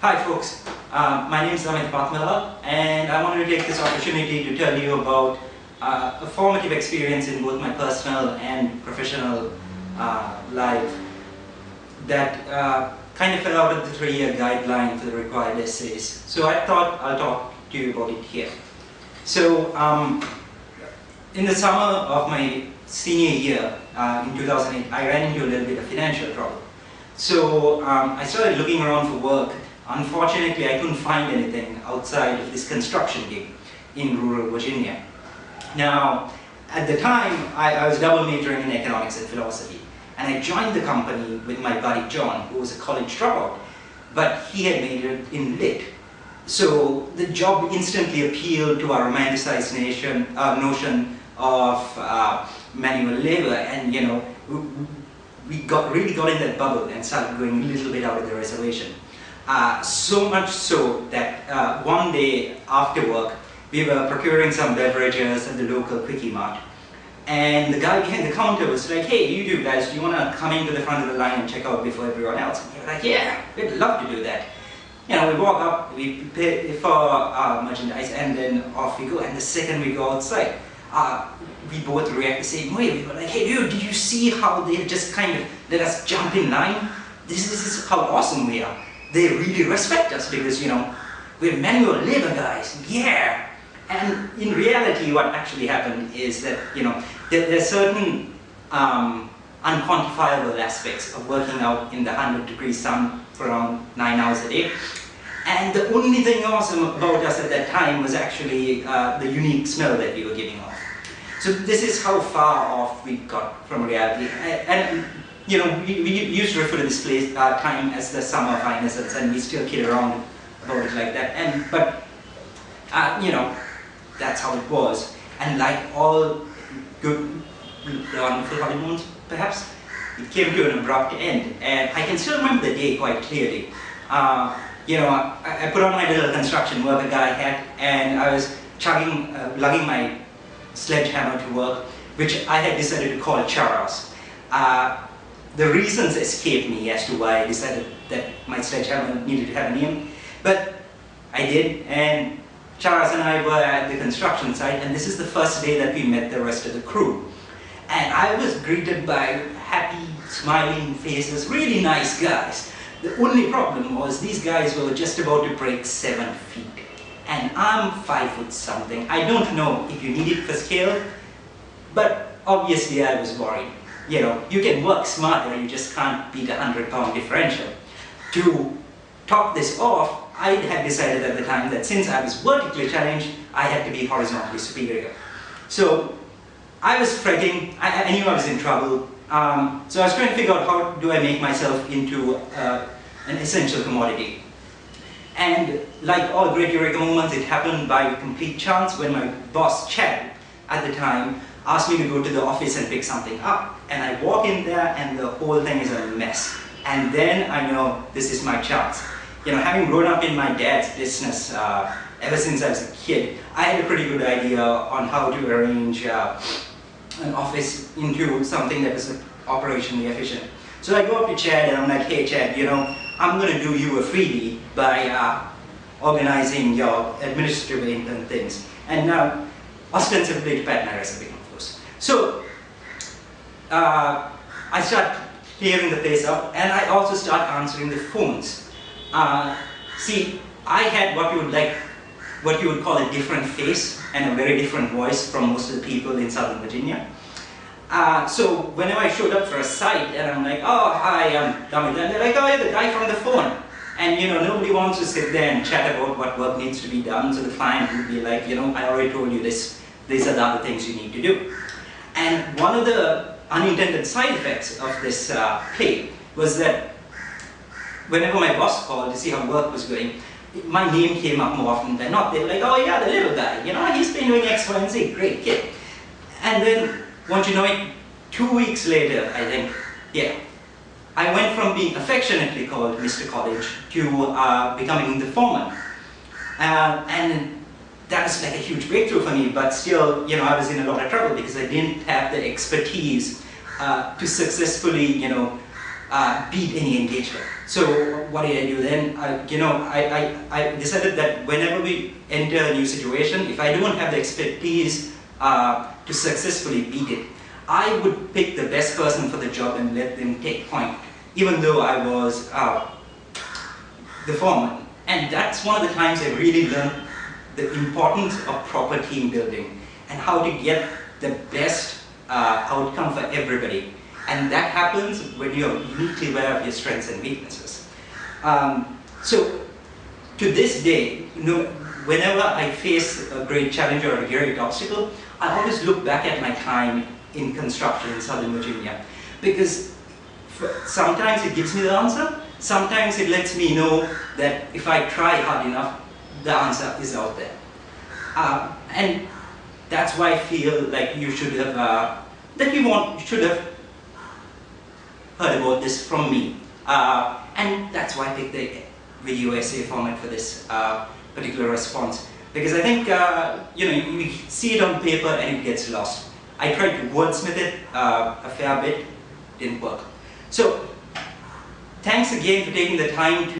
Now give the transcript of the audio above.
Hi folks, my name is Amit Patmala and I wanted to take this opportunity to tell you about a formative experience in both my personal and professional life that kind of fell out of the 3-year guideline for the required essays. So I thought I'll talk to you about it here. So in the summer of my senior year in 2008, I ran into a little bit of financial trouble. So I started looking around for work. Unfortunately, I couldn't find anything outside of this construction gig in rural Virginia. Now, at the time, I was double majoring in economics and philosophy, and I joined the company with my buddy John, who was a college dropout, but he had majored in lit. So the job instantly appealed to our romanticized notion of manual labor, and we really got in that bubble and started going a little bit out of the reservation. So much so that one day after work, we were procuring some beverages at the local Quickie Mart. And the guy behind the counter was like, "Hey, you two guys, do you want to come into the front of the line and check out before everyone else?" And we were like, "Yeah, we'd love to do that." We walk up, we pay for our merchandise, and then off we go. And the second we go outside, we both react the same way. We were like, "Hey dude, did you see how they just kind of let us jump in line? This is how awesome we are. They really respect us because, we're manual labor guys, yeah." And in reality, what actually happened is that, there are certain unquantifiable aspects of working out in the 100-degree sun for around 9 hours a day. And the only thing awesome about us at that time was actually the unique smell that we were giving off. So this is how far off we got from reality. And we used to refer to this place time as the summer of innocence, and we still kid around about it like that. But that's how it was. And like all good, wonderful honeymoons, perhaps, it came to an abrupt end. And I can still remember the day quite clearly. I put on my little construction worker guy hat, and I was lugging my sledgehammer to work, which I had decided to call Charas. The reasons escaped me as to why I decided that my sledgehammer needed to have a name, but I did, and Charas and I were at the construction site, and this is the first day that we met the rest of the crew. And I was greeted by happy, smiling faces, really nice guys. The only problem was these guys were just about to break 7 feet, and I'm 5 foot something. I don't know if you need it for scale, but obviously I was worried. You can work smarter, you just can't beat a 100-pound differential. To top this off, I had decided at the time that since I was vertically challenged, I had to be horizontally superior. So I was fretting, I knew I was in trouble, so I was trying to figure out how do I make myself into an essential commodity. And like all great eureka moments, it happened by complete chance when my boss, Chad, at the time, asked me to go to the office and pick something up. And I walk in there and the whole thing is a mess. And then I know this is my chance. Having grown up in my dad's business ever since I was a kid, I had a pretty good idea on how to arrange an office into something that was operationally efficient. So I go up to Chad and I'm like, "Hey Chad, I'm going to do you a freebie by organizing your administrative and things." And now, ostensibly to pat my resume, of course. So I start clearing the place up, and I also start answering the phones. See, I had what you would call a different face and a very different voice from most of the people in Southern Virginia. So whenever I showed up for a site, and I'm like, "Oh, hi, I'm Damit," and they're like, "Oh, you're the guy from the phone." And nobody wants to sit there and chat about what work needs to be done, so the client would be like, "I already told you this, these are the other things you need to do." And one of the unintended side effects of this play was that whenever my boss called to see how work was going, my name came up more often than not. They were like, "Oh yeah, the little guy, he's been doing X, Y, and Z, great kid." And then, won't you know it, 2 weeks later, I think, I went from being affectionately called Mr. College to becoming the foreman. And that was like a huge breakthrough for me, but still, I was in a lot of trouble because I didn't have the expertise to successfully, beat any engagement. So what did I do then? I decided that whenever we enter a new situation, if I don't have the expertise to successfully beat it, I would pick the best person for the job and let them take point, even though I was the foreman. And that's one of the times I really learned the importance of proper team building and how to get the best outcome for everybody. And that happens when you're uniquely aware of your strengths and weaknesses. So to this day, whenever I face a great challenge or a great obstacle, I always look back at my time in construction in Southern Virginia, because sometimes it gives me the answer, sometimes it lets me know that if I try hard enough, the answer is out there. And that's why I feel like you should have, should have heard about this from me. And that's why I picked the video essay format for this particular response. Because I think, you see it on paper and it gets lost. I tried to wordsmith it a fair bit, didn't work. So, thanks again for taking the time to